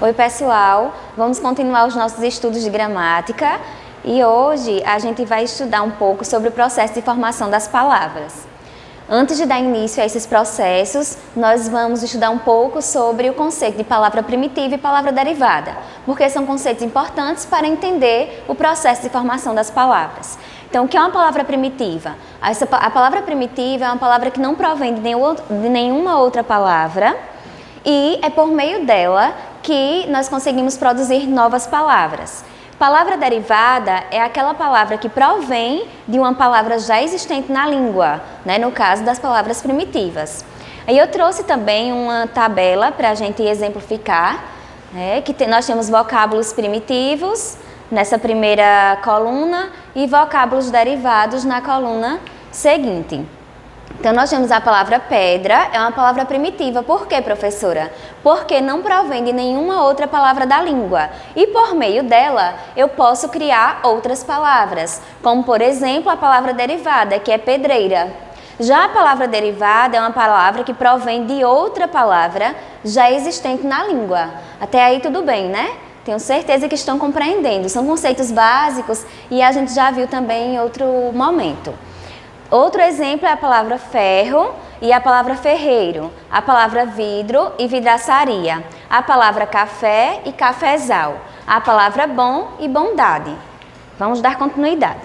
Oi pessoal, vamos continuar os nossos estudos de gramática e hoje a gente vai estudar um pouco sobre o processo de formação das palavras. Antes de dar início a esses processos, nós vamos estudar um pouco sobre o conceito de palavra primitiva e palavra derivada, porque são conceitos importantes para entender o processo de formação das palavras. Então, o que é uma palavra primitiva? A palavra primitiva é uma palavra que não provém de nenhuma outra palavra e é por meio dela que nós conseguimos produzir novas palavras. Palavra derivada é aquela palavra que provém de uma palavra já existente na língua, né? No caso das palavras primitivas. Aí eu trouxe também uma tabela para a gente exemplificar, né? Nós temos vocábulos primitivos nessa primeira coluna e vocábulos derivados na coluna seguinte. Então, nós temos a palavra pedra, é uma palavra primitiva. Por quê, professora? Porque não provém de nenhuma outra palavra da língua. E por meio dela, eu posso criar outras palavras, como, por exemplo, a palavra derivada, que é pedreira. Já a palavra derivada é uma palavra que provém de outra palavra já existente na língua. Até aí tudo bem, né? Tenho certeza que estão compreendendo. São conceitos básicos e a gente já viu também em outro momento. Outro exemplo é a palavra ferro e a palavra ferreiro, a palavra vidro e vidraçaria, a palavra café e cafezal, a palavra bom e bondade. Vamos dar continuidade.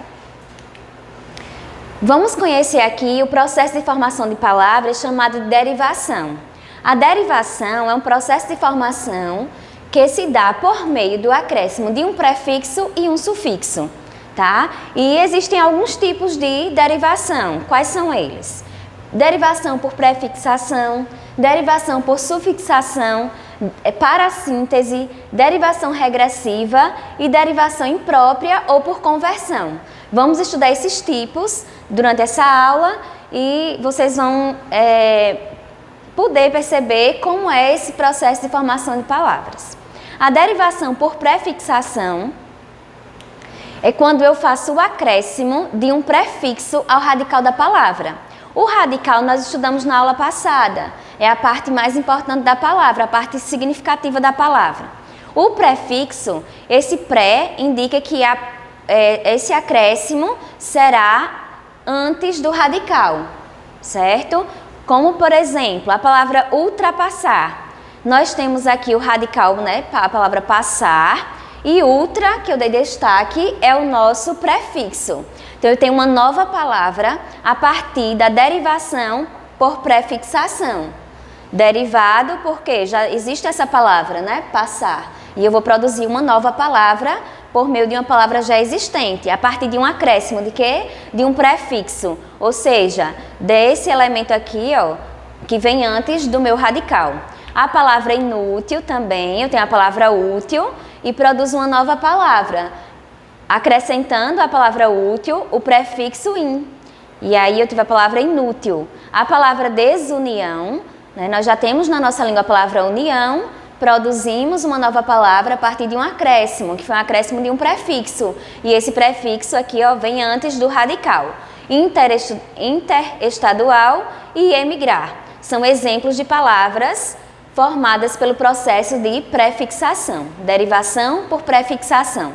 Vamos conhecer aqui o processo de formação de palavras chamado de derivação. A derivação é um processo de formação que se dá por meio do acréscimo de um prefixo e um sufixo. Tá? E existem alguns tipos de derivação. Quais são eles? Derivação por prefixação, derivação por sufixação, parassíntese, derivação regressiva e derivação imprópria ou por conversão. Vamos estudar esses tipos durante essa aula e vocês vão poder perceber como é esse processo de formação de palavras. A derivação por prefixação é quando eu faço o acréscimo de um prefixo ao radical da palavra. O radical nós estudamos na aula passada. É a parte mais importante da palavra, a parte significativa da palavra. O prefixo, esse pré, indica que esse acréscimo será antes do radical, certo? Como, por exemplo, a palavra ultrapassar. Nós temos aqui o radical, né, a palavra passar. E ultra, que eu dei destaque, é o nosso prefixo. Então, eu tenho uma nova palavra a partir da derivação por prefixação. Derivado porque já existe essa palavra, né? Passar. E eu vou produzir uma nova palavra por meio de uma palavra já existente, a partir de um acréscimo de quê? De um prefixo. Ou seja, desse elemento aqui, ó, que vem antes do meu radical. A palavra inútil também, eu tenho a palavra útil e produzo uma nova palavra, acrescentando a palavra útil o prefixo in. E aí eu tive a palavra inútil. A palavra desunião, né, nós já temos na nossa língua a palavra união, produzimos uma nova palavra a partir de um acréscimo, que foi um acréscimo de um prefixo. E esse prefixo aqui, ó, vem antes do radical. Interestadual e emigrar. São exemplos de palavras formadas pelo processo de prefixação, derivação por prefixação.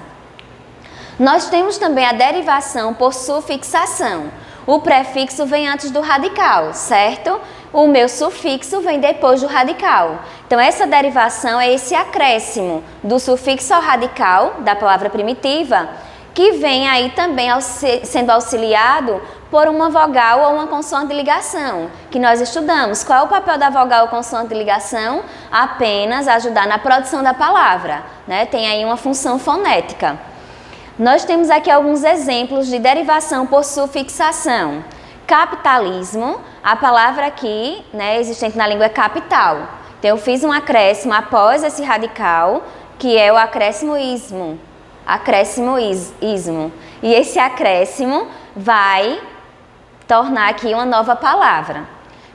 Nós temos também a derivação por sufixação. O prefixo vem antes do radical, certo? O meu sufixo vem depois do radical. Então, essa derivação é esse acréscimo do sufixo ao radical da palavra primitiva, que vem aí também sendo auxiliado por uma vogal ou uma consoante de ligação, que nós estudamos. Qual é o papel da vogal ou consoante de ligação? Apenas ajudar na produção da palavra, né? Tem aí uma função fonética. Nós temos aqui alguns exemplos de derivação por sufixação. Capitalismo, a palavra aqui, né, existente na língua é capital. Então, eu fiz um acréscimo após esse radical, que é o acréscimo-ismo. Acréscimo-ismo. E esse acréscimo vai tornar aqui uma nova palavra.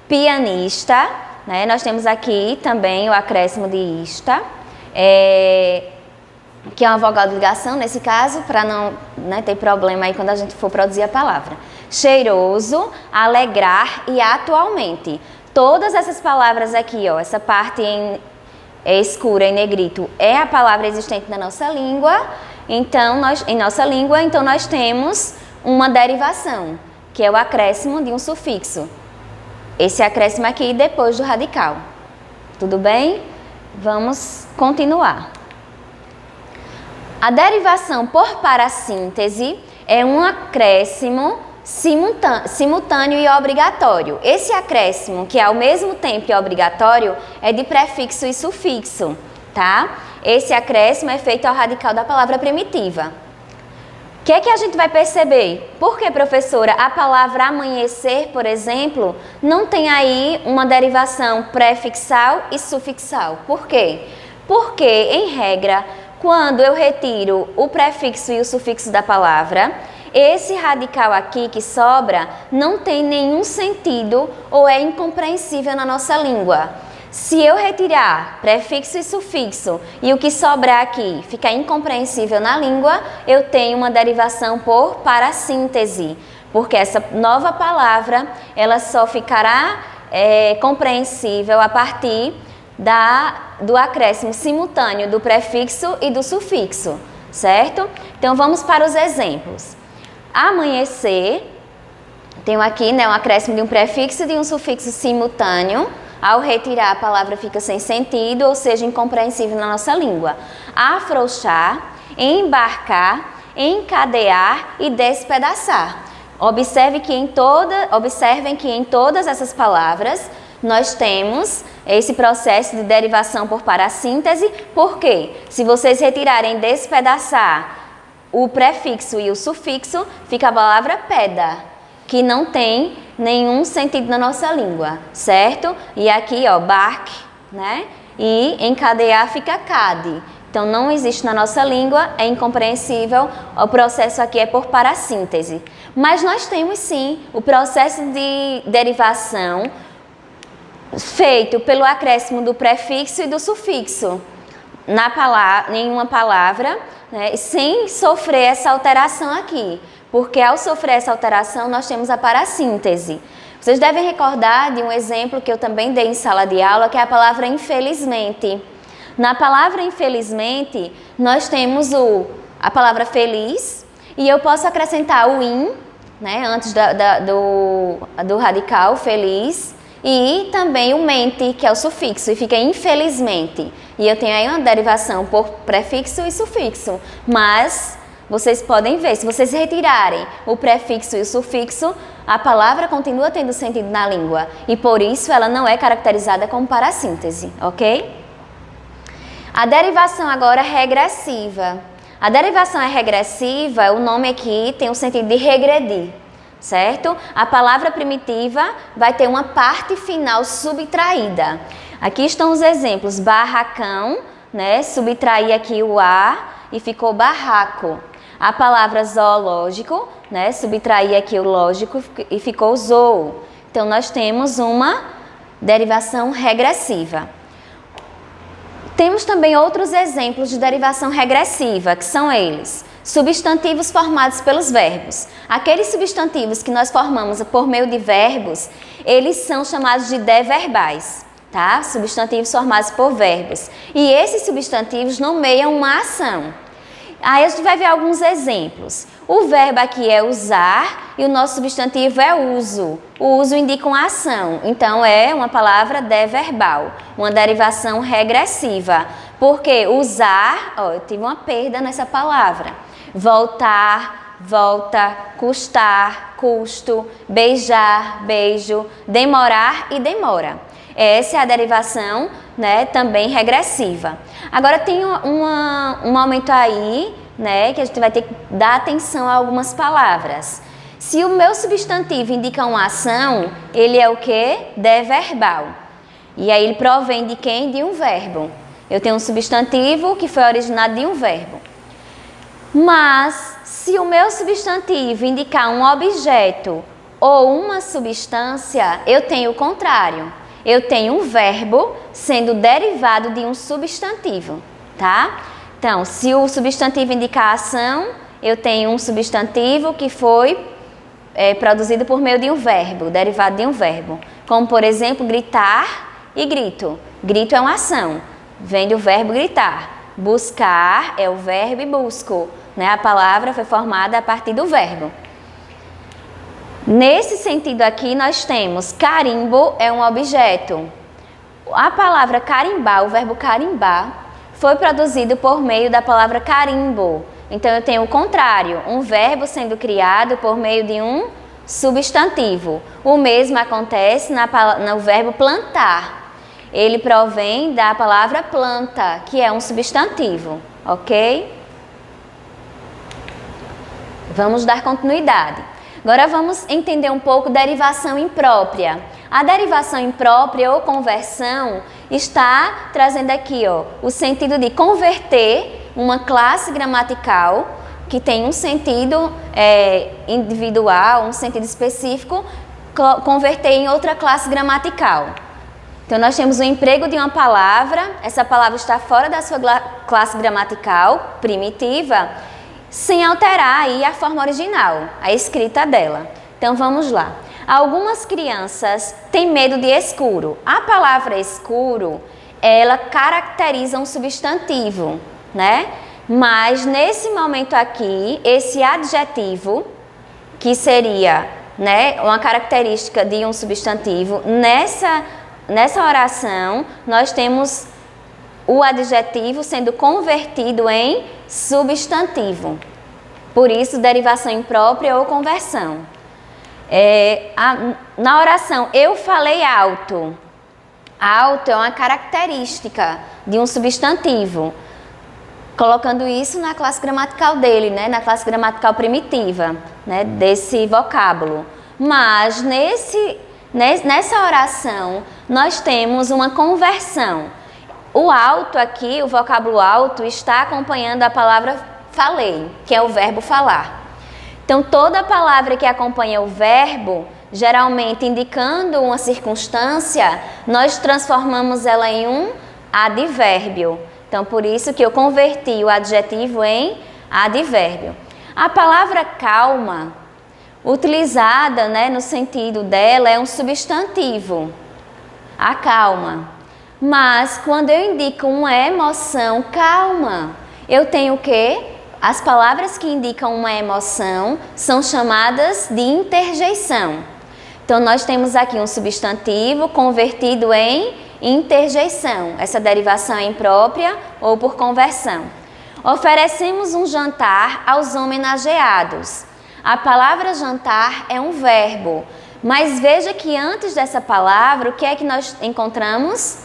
Pianista, né? Nós temos aqui também o acréscimo de ista, que é uma vogal de ligação nesse caso, para não, né, ter problema aí quando a gente for produzir a palavra. Cheiroso, alegrar e atualmente. Todas essas palavras aqui, ó, essa parte escura em negrito é a palavra existente na nossa língua, então nós temos uma derivação, que é o acréscimo de um sufixo. Esse acréscimo aqui depois do radical. Tudo bem? Vamos continuar. A derivação por parassíntese é um acréscimo simultâneo e obrigatório. Esse acréscimo, que ao mesmo tempo é obrigatório, é de prefixo e sufixo, tá? Esse acréscimo é feito ao radical da palavra primitiva. O que é que a gente vai perceber? Por que, professora, a palavra amanhecer, por exemplo, não tem aí uma derivação prefixal e sufixal? Por quê? Porque, em regra, quando eu retiro o prefixo e o sufixo da palavra, esse radical aqui que sobra não tem nenhum sentido ou é incompreensível na nossa língua. Se eu retirar prefixo e sufixo e o que sobrar aqui ficar incompreensível na língua, eu tenho uma derivação por parassíntese, porque essa nova palavra ela só ficará compreensível a partir do acréscimo simultâneo do prefixo e do sufixo, certo? Então vamos para os exemplos. Amanhecer, tenho aqui um acréscimo de um prefixo e de um sufixo simultâneo. Ao retirar, a palavra fica sem sentido, ou seja, incompreensível na nossa língua. Afrouxar, embarcar, encadear e despedaçar. Observem que em todas essas palavras nós temos esse processo de derivação por parassíntese. Por quê? Se vocês retirarem despedaçar o prefixo e o sufixo, fica a palavra peda, que não tem nenhum sentido na nossa língua, certo? E aqui, ó, bark, né? E encadear fica cade. Então, não existe na nossa língua, é incompreensível, o processo aqui é por parassíntese. Mas nós temos, sim, o processo de derivação feito pelo acréscimo do prefixo e do sufixo em uma palavra, né? Sem sofrer essa alteração aqui. Porque ao sofrer essa alteração, nós temos a parassíntese. Vocês devem recordar de um exemplo que eu também dei em sala de aula, que é a palavra infelizmente. Na palavra infelizmente, nós temos a palavra feliz e eu posso acrescentar o in, né, antes do radical feliz, e também o mente, que é o sufixo, e fica infelizmente. E eu tenho aí uma derivação por prefixo e sufixo, mas vocês podem ver, se vocês retirarem o prefixo e o sufixo, a palavra continua tendo sentido na língua e por isso ela não é caracterizada como parassíntese, ok? A derivação agora é regressiva. A derivação é regressiva, o nome aqui tem o sentido de regredir, certo? A palavra primitiva vai ter uma parte final subtraída. Aqui estão os exemplos, barracão, né? Subtraí aqui o A e ficou barraco. A palavra zoológico, né? Subtraí aqui o lógico e ficou zoo. Então, nós temos uma derivação regressiva. Temos também outros exemplos de derivação regressiva, que são eles: substantivos formados pelos verbos. Aqueles substantivos que nós formamos por meio de verbos, eles são chamados de deverbais, tá? Substantivos formados por verbos. E esses substantivos nomeiam uma ação. Aí a gente vai ver alguns exemplos. O verbo aqui é usar e o nosso substantivo é uso. O uso indica uma ação, então é uma palavra deverbal, uma derivação regressiva. Porque usar, ó, eu tive uma perda nessa palavra. Voltar, volta, custar, custo, beijar, beijo, demorar e demora. Essa é a derivação, né, também regressiva. Agora tem um momento aí, né, que a gente vai ter que dar atenção a algumas palavras. Se o meu substantivo indica uma ação, ele é o quê? Deverbal. E aí ele provém de quem? De um verbo. Eu tenho um substantivo que foi originado de um verbo. Mas se o meu substantivo indicar um objeto ou uma substância, eu tenho o contrário. Eu tenho um verbo sendo derivado de um substantivo, tá? Então, se o substantivo indicar ação, eu tenho um substantivo que foi produzido por meio de um verbo, derivado de um verbo. Como, por exemplo, gritar e grito. Grito é uma ação. vem do verbo gritar. Buscar é o verbo e busco, né? A palavra foi formada a partir do verbo. Nesse sentido aqui, nós temos carimbo é um objeto. A palavra carimbar, o verbo carimbar, foi produzido por meio da palavra carimbo. Então, eu tenho o contrário, um verbo sendo criado por meio de um substantivo. O mesmo acontece no verbo plantar. Ele provém da palavra planta, que é um substantivo, ok? Vamos dar continuidade. Agora vamos entender um pouco derivação imprópria. A derivação imprópria ou conversão está trazendo aqui o sentido de converter uma classe gramatical que tem um sentido individual, um sentido específico, converter em outra classe gramatical. Então, nós temos o emprego de uma palavra, essa palavra está fora da sua classe gramatical primitiva, sem alterar aí a forma original, a escrita dela. Então, vamos lá. Algumas crianças têm medo de escuro. A palavra escuro, ela caracteriza um substantivo, né? Mas, nesse momento aqui, esse adjetivo, que seria, né, uma característica de um substantivo, nessa oração, nós temos o adjetivo sendo convertido em substantivo. Por isso, derivação imprópria ou conversão. Na oração, eu falei alto. Alto é uma característica de um substantivo. Colocando isso na classe gramatical dele, né, na classe gramatical primitiva, né, desse vocábulo. Mas nessa oração, nós temos uma conversão. O alto aqui, o vocábulo alto, está acompanhando a palavra falei, que é o verbo falar. Então, toda palavra que acompanha o verbo, geralmente indicando uma circunstância, nós transformamos ela em um advérbio. Então, por isso que eu converti o adjetivo em advérbio. A palavra calma, utilizada, né, no sentido dela, é um substantivo, a calma. Mas, quando eu indico uma emoção calma, eu tenho o quê? As palavras que indicam uma emoção são chamadas de interjeição. Então, nós temos aqui um substantivo convertido em interjeição. Essa derivação é imprópria ou por conversão. Oferecemos um jantar aos homenageados. A palavra jantar é um verbo, mas veja que antes dessa palavra, o que é que nós encontramos?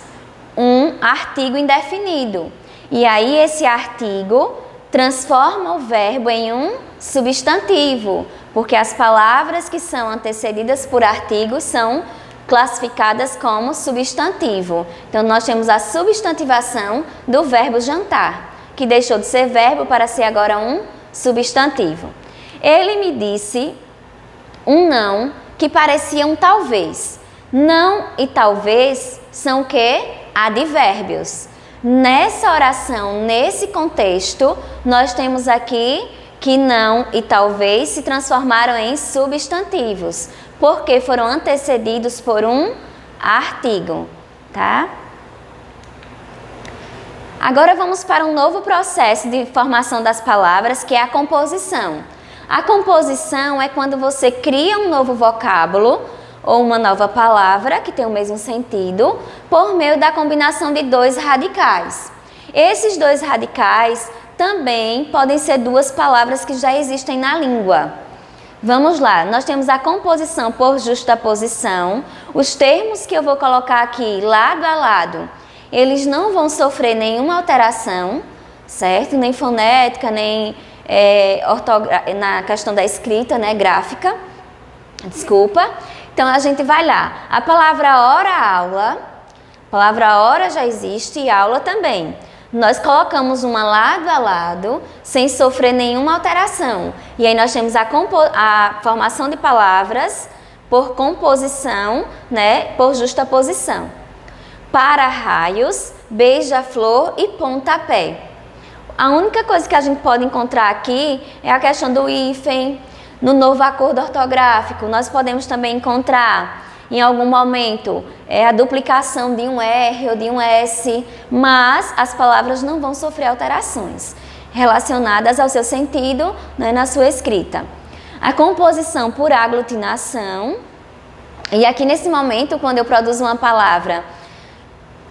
Um artigo indefinido. E aí esse artigo transforma o verbo em um substantivo, porque as palavras que são antecedidas por artigos são classificadas como substantivo. Então, nós temos a substantivação do verbo jantar, que deixou de ser verbo para ser agora um substantivo. Ele me disse um não que parecia um talvez. Não e talvez são o quê? Advérbios. Nessa oração, nesse contexto, nós temos aqui que não e talvez se transformaram em substantivos, porque foram antecedidos por um artigo, tá? Agora vamos para um novo processo de formação das palavras, que é a composição. A composição é quando você cria um novo vocábulo ou uma nova palavra que tem o mesmo sentido por meio da combinação de dois radicais. Esses dois radicais também podem ser duas palavras que já existem na língua. Vamos lá, nós temos a composição por justaposição. Os termos que eu vou colocar aqui lado a lado, eles não vão sofrer nenhuma alteração, certo? Nem fonética, nem na questão da escrita, né, gráfica. Desculpa. Então, a gente vai lá. A palavra hora, aula. A palavra hora já existe e aula também. Nós colocamos uma lado a lado, sem sofrer nenhuma alteração. E aí nós temos a formação de palavras por composição, né, por justaposição. Para-raios, beija-flor e pontapé. A única coisa que a gente pode encontrar aqui é a questão do hífen. No novo acordo ortográfico, nós podemos também encontrar em algum momento a duplicação de um R ou de um S, mas as palavras não vão sofrer alterações relacionadas ao seu sentido, né, na sua escrita. A composição por aglutinação, e aqui nesse momento, quando eu produzo uma palavra,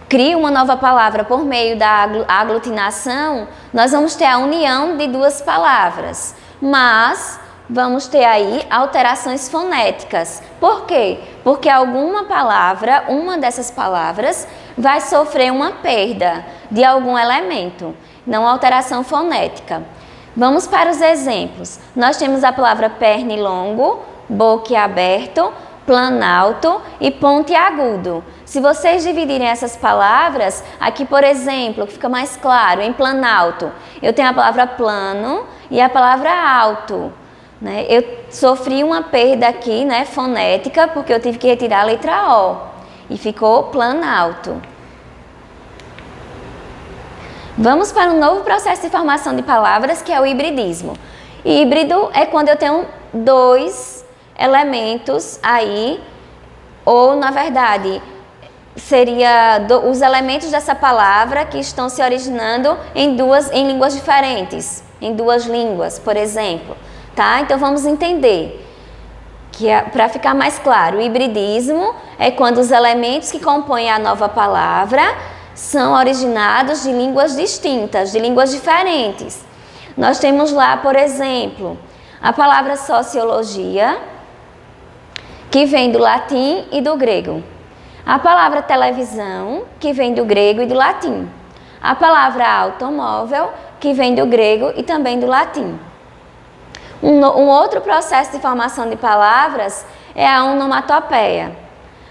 crio uma nova palavra por meio da aglutinação, nós vamos ter a união de duas palavras, mas vamos ter aí alterações fonéticas. Por quê? Porque alguma palavra, uma dessas palavras, vai sofrer uma perda de algum elemento, não alteração fonética. Vamos para os exemplos. Nós temos a palavra pernilongo, boquiaberto, planalto e pontiagudo. Se vocês dividirem essas palavras, aqui, por exemplo, que fica mais claro, em planalto, eu tenho a palavra plano e a palavra alto. Né? Eu sofri uma perda aqui, né, fonética, porque eu tive que retirar a letra O e ficou planalto. Vamos para um novo processo de formação de palavras, que é o hibridismo. Híbrido é quando eu tenho dois elementos aí, ou na verdade, seria os elementos dessa palavra que estão se originando em línguas diferentes, em duas línguas, por exemplo. Tá? Então vamos entender que, para ficar mais claro, o hibridismo é quando os elementos que compõem a nova palavra são originados de línguas distintas, de línguas diferentes. Nós temos lá, por exemplo, a palavra sociologia, que vem do latim e do grego. A palavra televisão, que vem do grego e do latim. A palavra automóvel, que vem do grego e também do latim. Um outro processo de formação de palavras é a onomatopeia.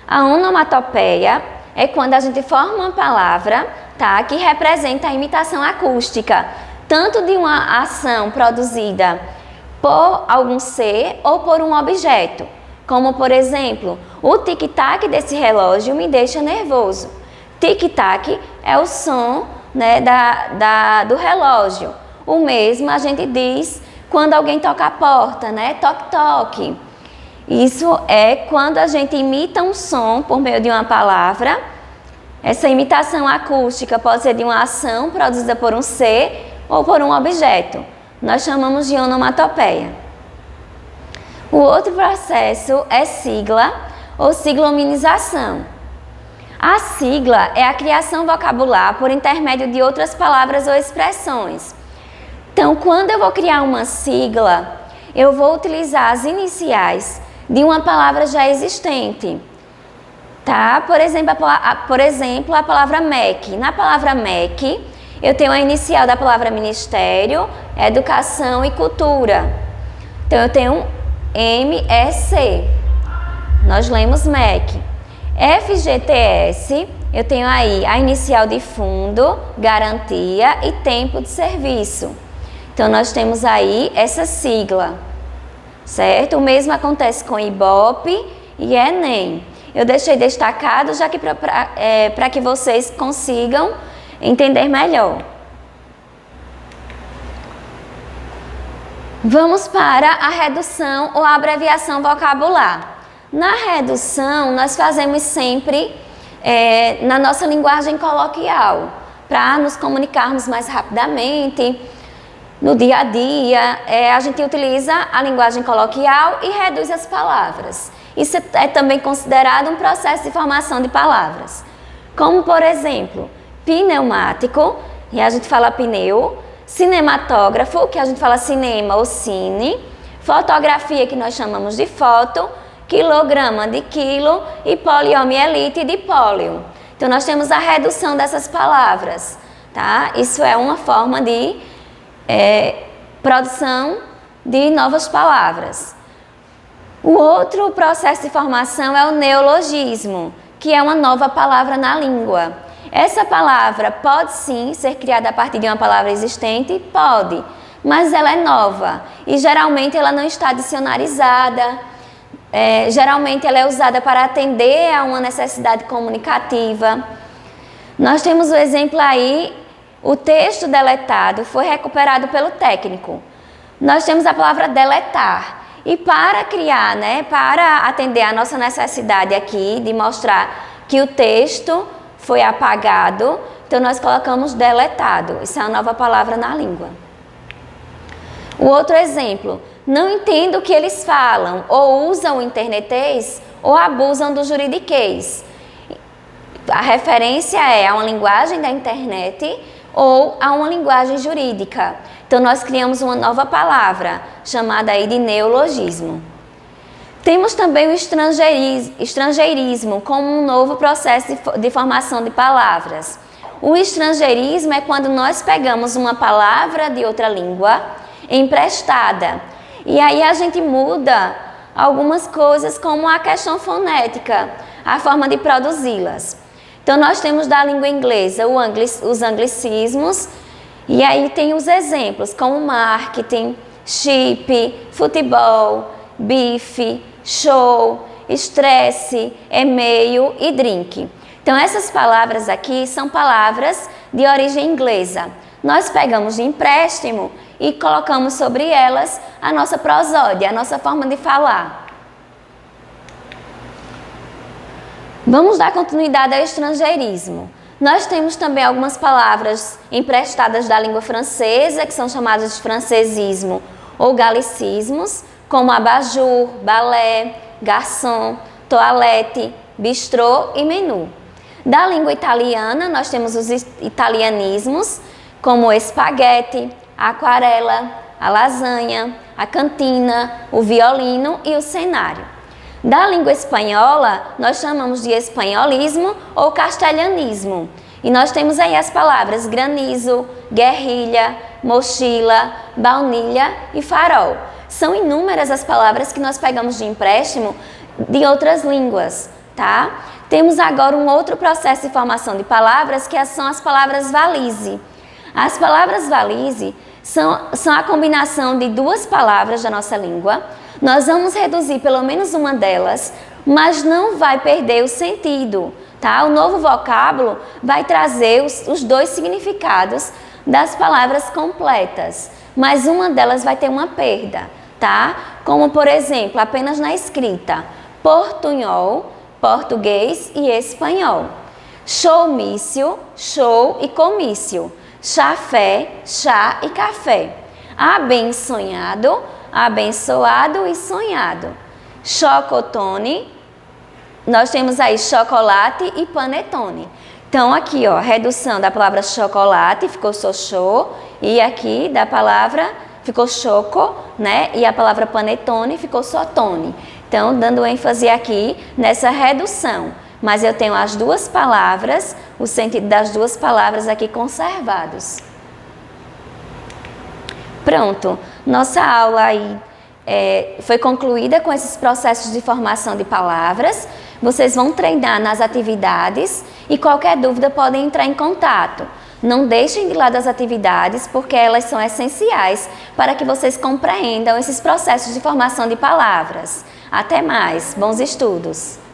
A onomatopeia é quando a gente forma uma palavra, tá, que representa a imitação acústica, tanto de uma ação produzida por algum ser ou por um objeto. Como, por exemplo, o tic-tac desse relógio me deixa nervoso. Tic-tac é o som, né, do relógio. O mesmo a gente diz quando alguém toca a porta, né? Toque-toque. Isso é quando a gente imita um som por meio de uma palavra. Essa imitação acústica pode ser de uma ação produzida por um ser ou por um objeto. Nós chamamos de onomatopeia. O outro processo é sigla ou siglominização. A sigla é a criação vocabular por intermédio de outras palavras ou expressões. Então, quando eu vou criar uma sigla, eu vou utilizar as iniciais de uma palavra já existente. Tá? Por exemplo, a palavra MEC. Na palavra MEC, eu tenho a inicial da palavra Ministério, Educação e Cultura. Então, eu tenho MEC. Nós lemos MEC. FGTS, eu tenho aí a inicial de fundo, garantia e tempo de serviço. Então, nós temos aí essa sigla, certo? O mesmo acontece com IBOPE e ENEM. Eu deixei destacado já que para que vocês consigam entender melhor. Vamos para a redução ou abreviação vocabular. Na redução, nós fazemos sempre na nossa linguagem coloquial, para nos comunicarmos mais rapidamente. No dia a dia, a gente utiliza a linguagem coloquial e reduz as palavras. Isso é também considerado um processo de formação de palavras. Como, por exemplo, pneumático, e a gente fala pneu, cinematógrafo, que a gente fala cinema ou cine, fotografia, que nós chamamos de foto, quilograma de quilo e poliomielite de pólio. Então, nós temos a redução dessas palavras, tá? Isso é uma forma de produção de novas palavras. O outro processo de formação é o neologismo, que é uma nova palavra na língua. Essa palavra pode sim ser criada a partir de uma palavra existente? Pode, mas ela é nova e geralmente ela não está dicionarizada. Geralmente ela é usada para atender a uma necessidade comunicativa. Nós temos o exemplo aí, o texto deletado foi recuperado pelo técnico. Nós temos a palavra deletar E para criar, né, para atender a nossa necessidade aqui de mostrar que o texto foi apagado, então nós colocamos deletado. Isso é uma nova palavra na língua. O outro exemplo, não entendo o que eles falam, ou usam o internetês, ou abusam do juridiquês. A referência é a uma linguagem da internet ou a uma linguagem jurídica. Então, nós criamos uma nova palavra, chamada aí de neologismo. Temos também o estrangeirismo como um novo processo de formação de palavras. O estrangeirismo é quando nós pegamos uma palavra de outra língua emprestada. E aí a gente muda algumas coisas, como a questão fonética, a forma de produzi-las. Então, nós temos da língua inglesa os anglicismos, e aí tem os exemplos, como marketing, chip, futebol, bife, show, estresse, e-mail e drink. Então, essas palavras aqui são palavras de origem inglesa. Nós pegamos de empréstimo e colocamos sobre elas a nossa prosódia, a nossa forma de falar. Vamos dar continuidade ao estrangeirismo. Nós temos também algumas palavras emprestadas da língua francesa, que são chamadas de francesismo ou galicismos, como abajur, balé, garçom, toalete, bistrô e menu. Da língua italiana, nós temos os italianismos, como espaguete, a aquarela, a lasanha, a cantina, o violino e o cenário. Da língua espanhola, nós chamamos de espanholismo ou castelhanismo. E nós temos aí as palavras granizo, guerrilha, mochila, baunilha e farol. São inúmeras as palavras que nós pegamos de empréstimo de outras línguas, tá? Temos agora um outro processo de formação de palavras, que são as palavras valise. As palavras valise são a combinação de duas palavras da nossa língua. Nós vamos reduzir pelo menos uma delas, mas não vai perder o sentido, tá? O novo vocábulo vai trazer os dois significados das palavras completas, mas uma delas vai ter uma perda, tá? Como, por exemplo, apenas na escrita, portunhol, português e espanhol. Showmício, show e comício. Chafé, chá e café. Abençonhado, abençoado e sonhado. Chocotone, nós temos aí chocolate e panetone. Então aqui, ó, redução da palavra chocolate, ficou xoxô, e aqui da palavra ficou choco, né? E a palavra panetone ficou sotone. Então, dando ênfase aqui nessa redução. Mas eu tenho as duas palavras, o sentido das duas palavras aqui conservados. Pronto, nossa aula aí foi concluída com esses processos de formação de palavras. Vocês vão treinar nas atividades e qualquer dúvida podem entrar em contato. Não deixem de lado as atividades, porque elas são essenciais para que vocês compreendam esses processos de formação de palavras. Até mais, bons estudos!